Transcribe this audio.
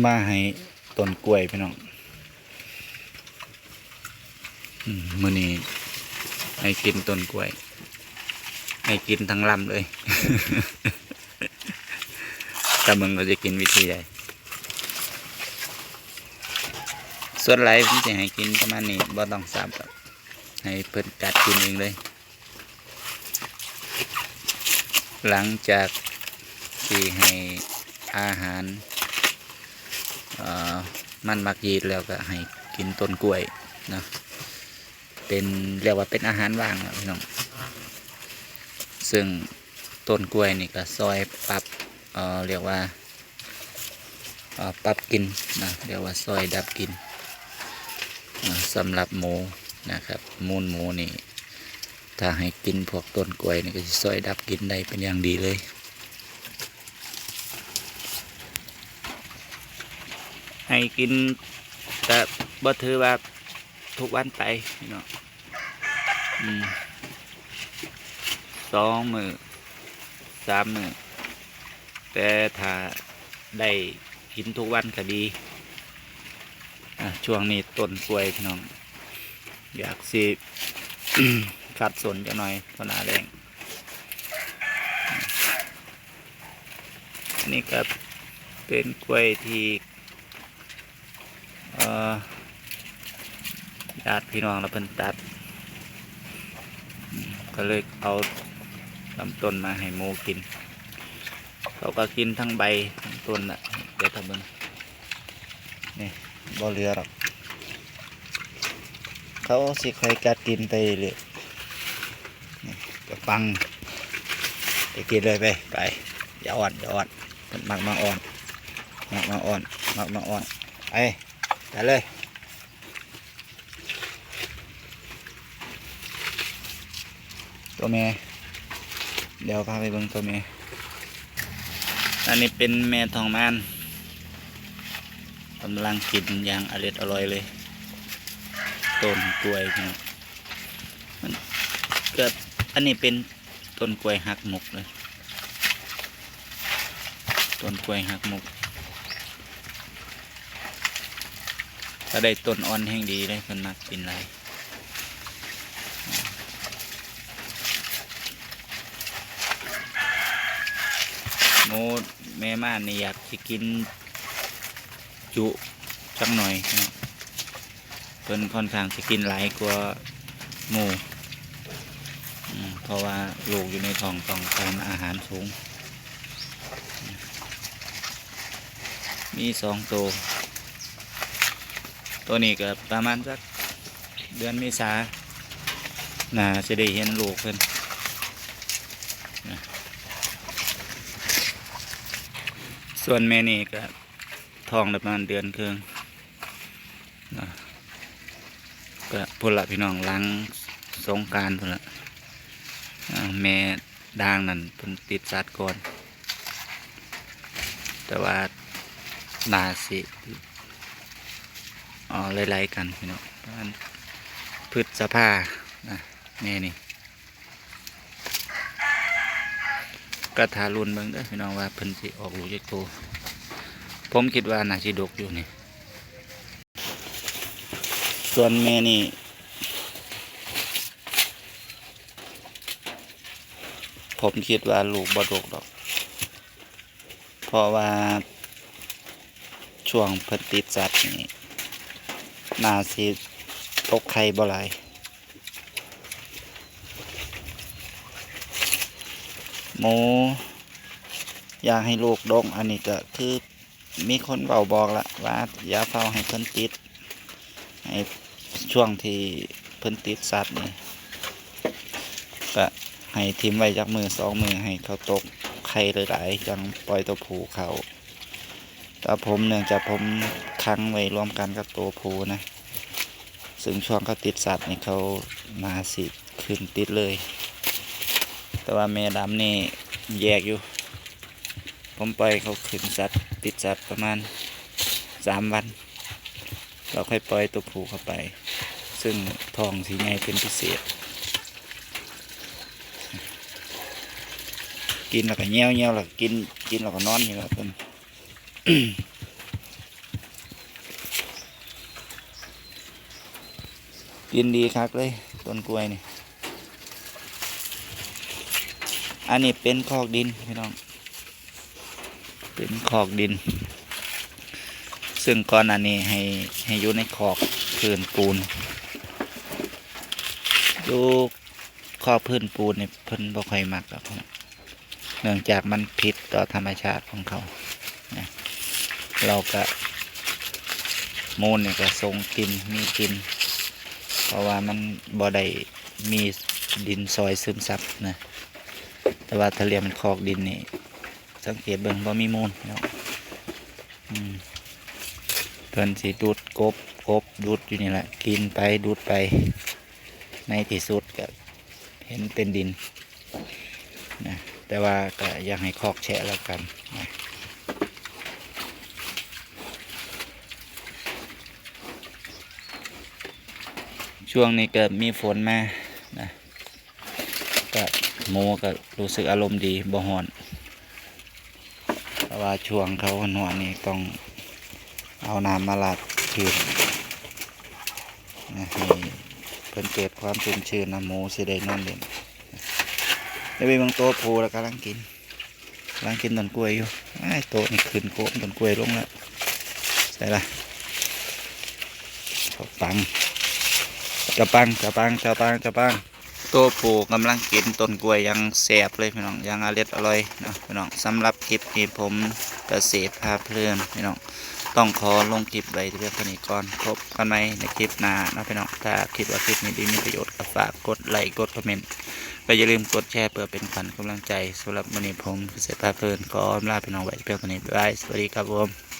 มาให้ต้นกล้วยพี่น้องมื้อนี้ให้กินต้นกล้วยให้กินทั้งลำเลยแต่มึงเราจะกินวิธีใดส่วนไรผมจะให้กินประมาณนี้บ่ต้องสับให้เพิ่นจัดกินเองเลยหลังจากที่ให้อาหารมันมักยีดแล้วก็ให้กินต้นกล้วยนะเป็นเรียกว่าเป็นอาหารว่างนะพี่น้องซึ่งต้นกล้วยนี่ก็ซอยปรับเรียกว่าปรับกินนะเรียกว่าซอยดับกินสำหรับหมูนะครับมูลหมูนี่ถ้าให้กินพวกต้นกล้วยนี่ก็จะซอยดับกินได้เป็นอย่างดีเลยให้กินแต่บ่ถือว่าทุกวันไปเนาะ2 มื้อ3 มื้อแต่ถ้าได้กินทุกวันก็ดีช่วงนี้ต้นกล้วยพี่น้องอยากสิ ขัดสนจะหน่อยเพราะหน้าแรงอันนี้ก็เป็นกล้วยที่ญาติพี่น้องเราเพิ่นตัดก็เลยเอาลำต้นมาให้หมูกินเขาก็กินทั้งใบทั้งต้นน่ะเดี๋ยวทำเบิ่งนี่บ่เหลือหรอกเขาสิค่อยกัดกินไปเลยนี่จะฟังไปกินเลยไปอย่าอ่อนมักมาอ่อนไปเลยตัวเมย์เดี๋ยวพาไปเบิ่งตัวเมย์อันนี้เป็นแม่ทองม่านกำลังกินอย่างอร่อยเลยต้นกล้วยมันเกิดอันนี้เป็นต้นกล้วยหักมุกเลยต้นกล้วยหักมุกถ้าได้ต้นอ่อนแห้งดีเลยคนมักกินอะไรโมแม่ม่านนี่อยากจะกินจุสักหน่อยเพิ่นค่อนข้างจะกินหลายกว่าหมูเพราะว่าลูกอยู่ในท้องต้องการอาหารสูงมี2 ตัวนี้ก็ประมาณสักเดือนเมษาน่าจะได้เห็นลูกเพิ่นส่วนแม่นี่ก็ท้องประมาณเดือนครึ่งก็พุ่นละพี่น้องล้างสงกรานต์พุ่นละแม่ด่างนั่นเพิ่นติดสัตว์ก่อนแต่ว่านาสิไล่ๆกันพี่น้องพฤษภาแม่นี่ก็ทารุนเบิ่งเด้อพี่น้องว่าเพิ่นสิออกลูกจักโตผมคิดว่าน่าสิดกอยู่นี่ส่วนแม่นี่ผมคิดว่าลูกบ่ดกดอกเพราะว่าช่วงเพิ่นติดสัตว์นี่น่าสิตกไข่บ่หลายหมูอยากให้ลูกดกอันนี้ก็คือมีคนเบาบอกละว่าอย่าเฝ้าให้เพิ่นติดให้ช่วงที่เพิ่นติดสัตว์นี่ก็ให้ทิมไว้จากมือ2 มือให้เขาตกไข่หลายๆจังปล่อยตัวผู้เขาแต่ผมเนื่องจากผมค้างไว้รวมกันกับตัวผู้นะซึ่งช่วงเขาติดสัตว์นี่เขามาสิขึ้นติดเลยแต่ว่าแม่ดำนี่แยกอยู่ผมปล่อยเขาขึ้นสัตว์ติดสัตว์ประมาณ3 วันเราค่อยปล่อยตัวผู้เข้าไปซึ่งท้องสีใหญ่เป็นพิเศษกินแล้วก็เงี้ยวแล้วกินแล้วก็นอนอยู่แล้วเพิ่น กินดีคักเลยต้นกล้วยนี่อันนี้เป็นคอกดินพี่น้องเป็นคอกดินซึ่งก่อนอันนี้ให้อยู่ในคอกพื้นปูนอยู่คอกพื้นปูนนี่เพิ่นบ่ค่อยมักหรอกเนื่องจากมันผิดต่อธรรมชาติของเขานะเราก็มูลเนี่ยก็ทรงกินมีกินเพราะว่ามันบ่ได้มีดินซอยซึมซับนะแต่ว่าถ้าเรียกมันคอกดินนี่สังเกตเบิ่งบ่มีมูลเนาะเพิ่นสิดูดกบดูดอยู่นี่แหละกินไปดูดไปในที่สุดก็เห็นเป็นดินนะแต่ว่าก็อยากให้คอกแฉะแล้วกันนะช่วงนี้ก็มีฝนมานะก็โมก็รู้สึกอารมณ์ดีบ่ฮ้อนเพราะว่าช่วงเขาหนอนนี่ต้องเอาน้ำมาลาดพื้นนะให้เพิ่นเกิดความชุ่มชื้นนะหมูสิได้นอนเล่นได้ไปบางโต๊ะผูแล้วกำลังกินต้นกล้วยอยู่ไอ้โต๊ะนี่ขึ้นโค้งต้นกล้วยลงแล้วใส่ละปังกระปังโต๊ะผูกำลังกินต้นกล้วยยังแสบเลยพี่น้องยังอร่อยนะพี่น้องสำหรับคลิปนี้ผมเกษตรพาเพลินพี่น้องต้องขอลงคลิปไว้เพียงเท่านี้ก่อนพบกันใหม่ในคลิปหน้านะพี่น้องถ้าคิดว่าคลิปนี้ดีมีประโยชน์ก็ฝากกดไลค์กดคอมเมนต์และอย่าลืมกดแชร์เพื่อเป็นขวัญกำลังใจสำหรับวันนี้ผมเกษตรพาเพลินขอลาพี่น้องไว้เพียงเท่านี้บ๊ายบายสวัสดีครับผม